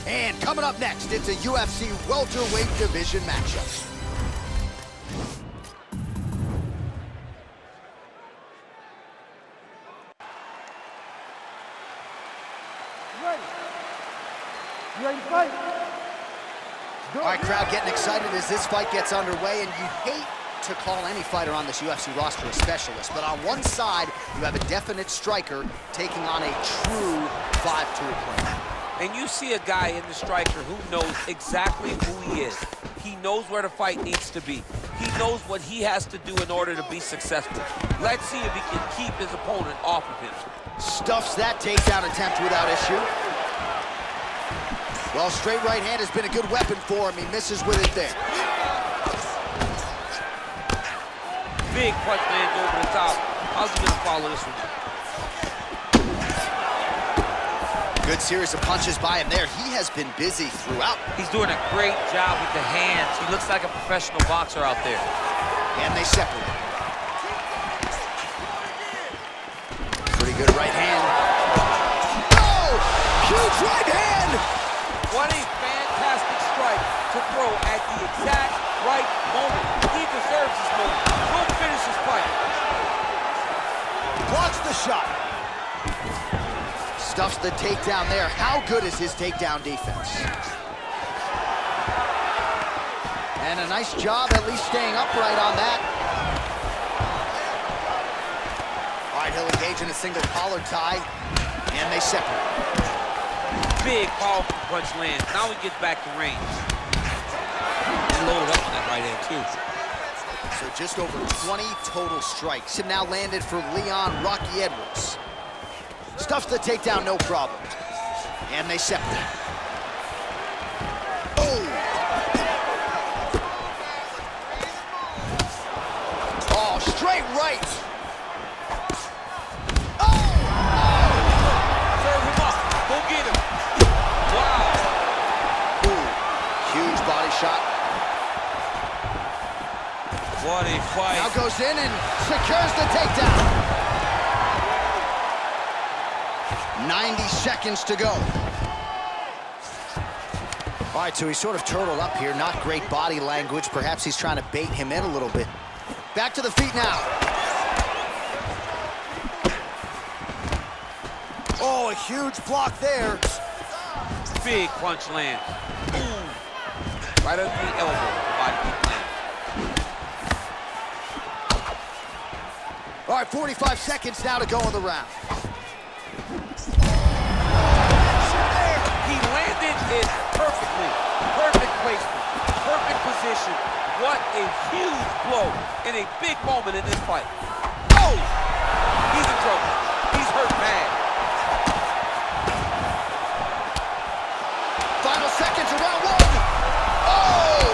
And coming up next, it's a UFC welterweight division matchup. You ready to fight? All right, crowd getting excited as this fight gets underway, and you hate to call any fighter on this UFC roster a specialist, but on one side, you have a definite striker taking on a true five-tool opponent. And you see a guy in the striker who knows exactly who he is. He knows where the fight needs to be. He knows what he has to do in order to be successful. Let's see if he can keep his opponent off of him. Stuffs that takedown attempt without issue. Well, straight right hand has been a good weapon for him. He misses with it there. Big punch lands over the top. How's he gonna follow this one? Good series of punches by him there. He has been busy throughout. He's doing a great job with the hands. He looks like a professional boxer out there. And they separate. Pretty good right hand. Oh! Huge right hand! What a fantastic strike to throw at the exact right moment. He deserves this moment. Go finish his fight. Blocks the shot. Stuffs the takedown there. How good is his takedown defense? And a nice job at least staying upright on that. All right, he'll engage in a single collar tie, and they separate. Big, powerful punch lands. Now he gets back to range. He loaded up on that right hand, too. So just over 20 total strikes have now landed for Leon Rocky Edwards. Stuffs the takedown, no problem. And they separate. Oh! Oh, straight right! Oh! Serve him up. Go get him. Wow. Ooh, huge body shot. What a fight. Now goes in and secures the takedown. 90 seconds to go. All right, so he's sort of turtled up here. Not great body language. Perhaps he's trying to bait him in a little bit. Back to the feet now. Oh, a huge block there. Big punch lands. Ooh. Right under the elbow. Body kick lands. All right, 45 seconds now to go in the round. He landed it perfectly. Perfect placement. Perfect position. What a huge blow in a big moment in this fight. Oh! He's in trouble. He's hurt bad. Final seconds of round one. Oh!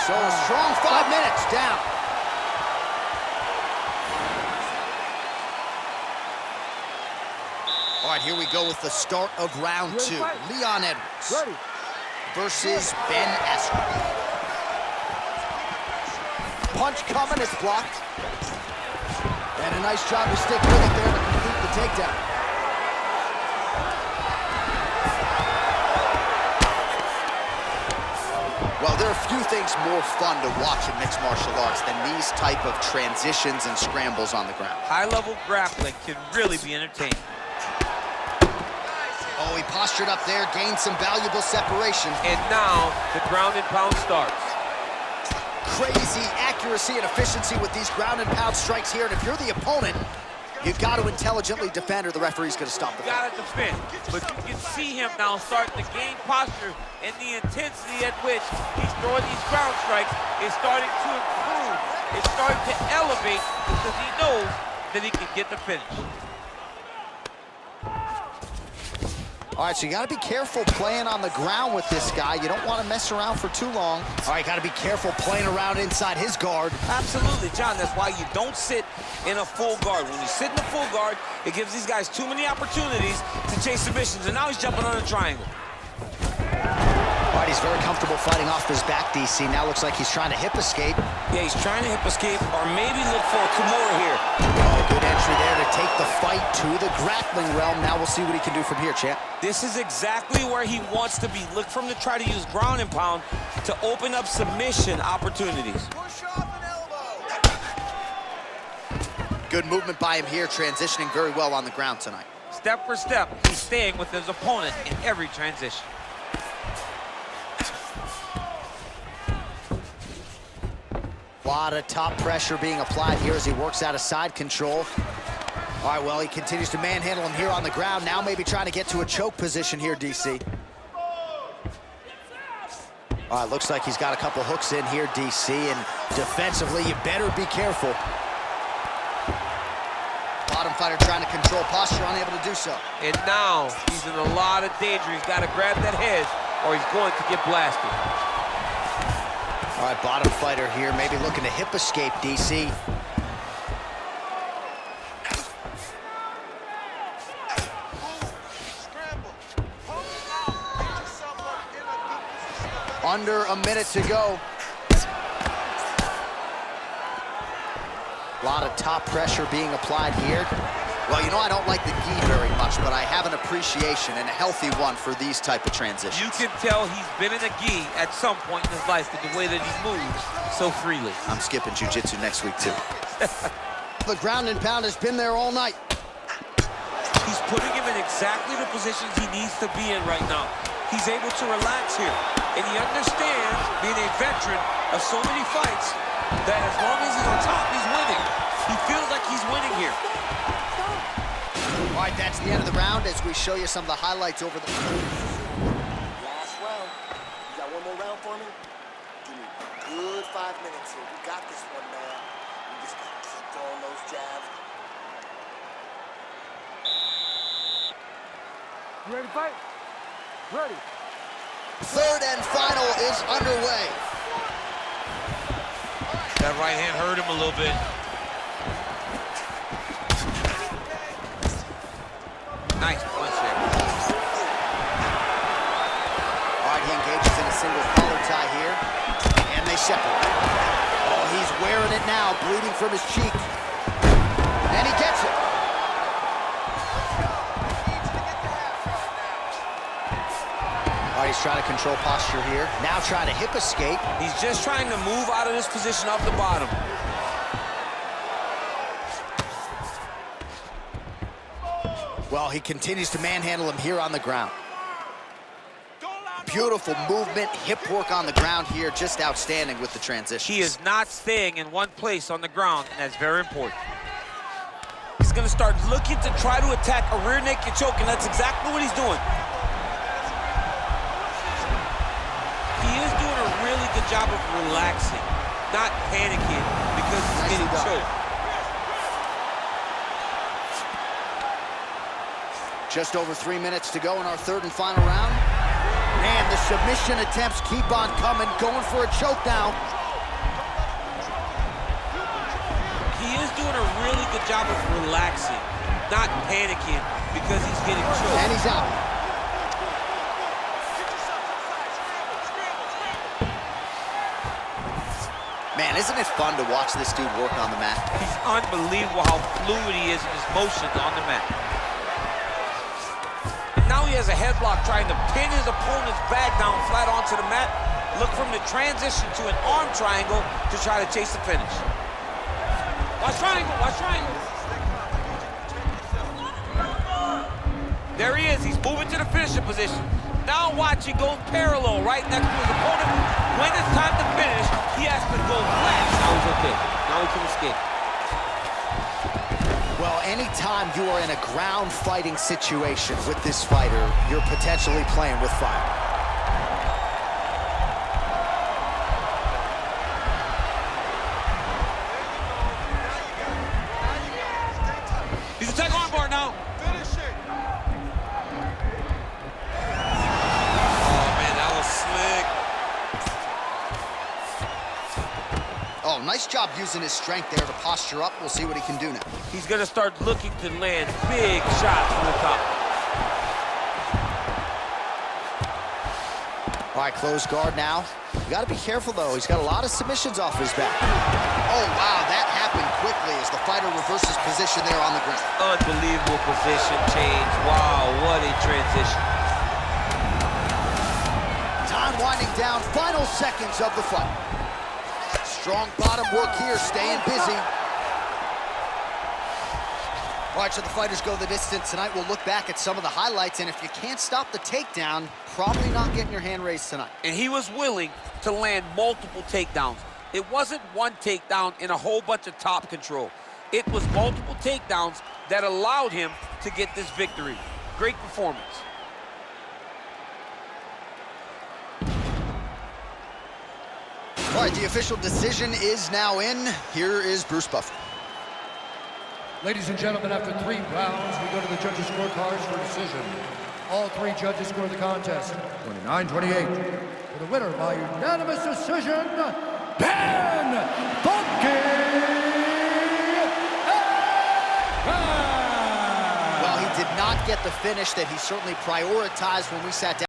So a strong 5 minutes down. All right, here we go with the start of round two. Leon Edwards versus Ben Askren. Punch coming, it's blocked. And a nice job to stick with it there to complete the takedown. Well, there are few things more fun to watch in mixed martial arts than these type of transitions and scrambles on the ground. High-level grappling can really be entertaining. Oh, he postured up there, gained some valuable separation. And now the ground and pound starts. Crazy accuracy and efficiency with these ground and pound strikes here. And if you're the opponent, you've got to intelligently defend or the referee's going to stop the fight. You got to defend. But you can see him now starting to gain posture, and the intensity at which he's throwing these ground strikes is starting to improve. It's starting to elevate because he knows that he can get the finish. All right, so you got to be careful playing on the ground with this guy. You don't want to mess around for too long. All right, got to be careful playing around inside his guard. Absolutely, John. That's why you don't sit in a full guard. When you sit in a full guard, it gives these guys too many opportunities to chase submissions, and now he's jumping on a triangle. All right, he's very comfortable fighting off his back, DC. Now looks like he's trying to hip escape. Yeah, he's trying to hip escape or maybe look for a Kimura here. Oh, good entry entry there to take the fight to the grappling realm. Now we'll see what he can do from here, champ. This is exactly where he wants to be. Look for him to try to use ground and pound to open up submission opportunities. Good movement by him here, transitioning very well on the ground tonight. Step for step, he's staying with his opponent in every transition. A lot of top pressure being applied here as he works out of side control. All right, well, he continues to manhandle him here on the ground. Now maybe trying to get to a choke position here, DC. All right, looks like he's got a couple hooks in here, DC, and defensively, you better be careful. Bottom fighter trying to control posture, unable to do so. And now he's in a lot of danger. He's got to grab that head or he's going to get blasted. All right, bottom fighter here, maybe looking to hip escape, DC. Under a minute to go. A lot of top pressure being applied here. Well, you know, I don't like the gi very much, but I have an appreciation and a healthy one for these type of transitions. You can tell he's been in a gi at some point in his life with the way that he moves so freely. I'm skipping jiu-jitsu next week, too. The ground and pound has been there all night. He's putting him in exactly the positions he needs to be in right now. He's able to relax here, and he understands, being a veteran of so many fights, that as long as he's on top, he's winning. He feels like he's winning here. All right, that's the end of the round as we show you some of the highlights over the... Last round. You got one more round for me? Give me a good 5 minutes here. We got this one, man. We just got to keep throwing those jabs. You ready to fight? Ready. Third and final is underway. That right hand hurt him a little bit. Nice punch there. All right, he engages in a single collar tie here, and they separate. Oh, he's wearing it now, bleeding from his cheek. And he gets it. All right, he's trying to control posture here. Now trying to hip escape. He's just trying to move out of this position off the bottom. Well, he continues to manhandle him here on the ground. Beautiful movement, hip work on the ground here, just outstanding with the transition. He is not staying in one place on the ground, and that's very important. He's going to start looking to try to attack a rear naked choke, and that's exactly what he's doing. He is doing a really good job of relaxing, not panicking because he's getting choked. Just over 3 minutes to go in our third and final round. Man, the submission attempts keep on coming, going for a choke now. He is doing a really good job of relaxing, not panicking because he's getting choked. And he's out. Man, isn't it fun to watch this dude work on the mat? He's unbelievable how fluid he is in his motion on the mat. Now he has a headlock trying to pin his opponent's back down flat onto the mat. Look for him to transition to an arm triangle to try to chase the finish. Watch triangle, watch triangle. There he is, he's moving to the finishing position. Now watch, he goes parallel right next to his opponent. When it's time to finish, he has to go flat. Now he's okay, now he can escape. Well, anytime you are in a ground fighting situation with this fighter, you're potentially playing with fire. He's attacking armbar now. Finish it. Oh man, that was slick. Oh, nice job using his strength there to posture up. We'll see what he can do now. He's gonna start looking to land big shots from the top. All right, close guard now. You got to be careful, though. He's got a lot of submissions off his back. Oh, wow, that happened quickly as the fighter reverses position there on the ground. Unbelievable position change. Wow, what a transition. Time winding down, final seconds of the fight. Strong bottom work here, staying busy. All right, so the fighters go the distance tonight. We'll look back at some of the highlights, and if you can't stop the takedown, probably not getting your hand raised tonight. And he was willing to land multiple takedowns. It wasn't one takedown and a whole bunch of top control. It was multiple takedowns that allowed him to get this victory. Great performance. All right, the official decision is now in. Here is Bruce Buffer. Ladies and gentlemen, after 3 rounds, we go to the judges' scorecards for decision. All 3 judges scored the contest 29-28. For the winner by unanimous decision, Ben Funky! Well, he did not get the finish that he certainly prioritized when we sat down.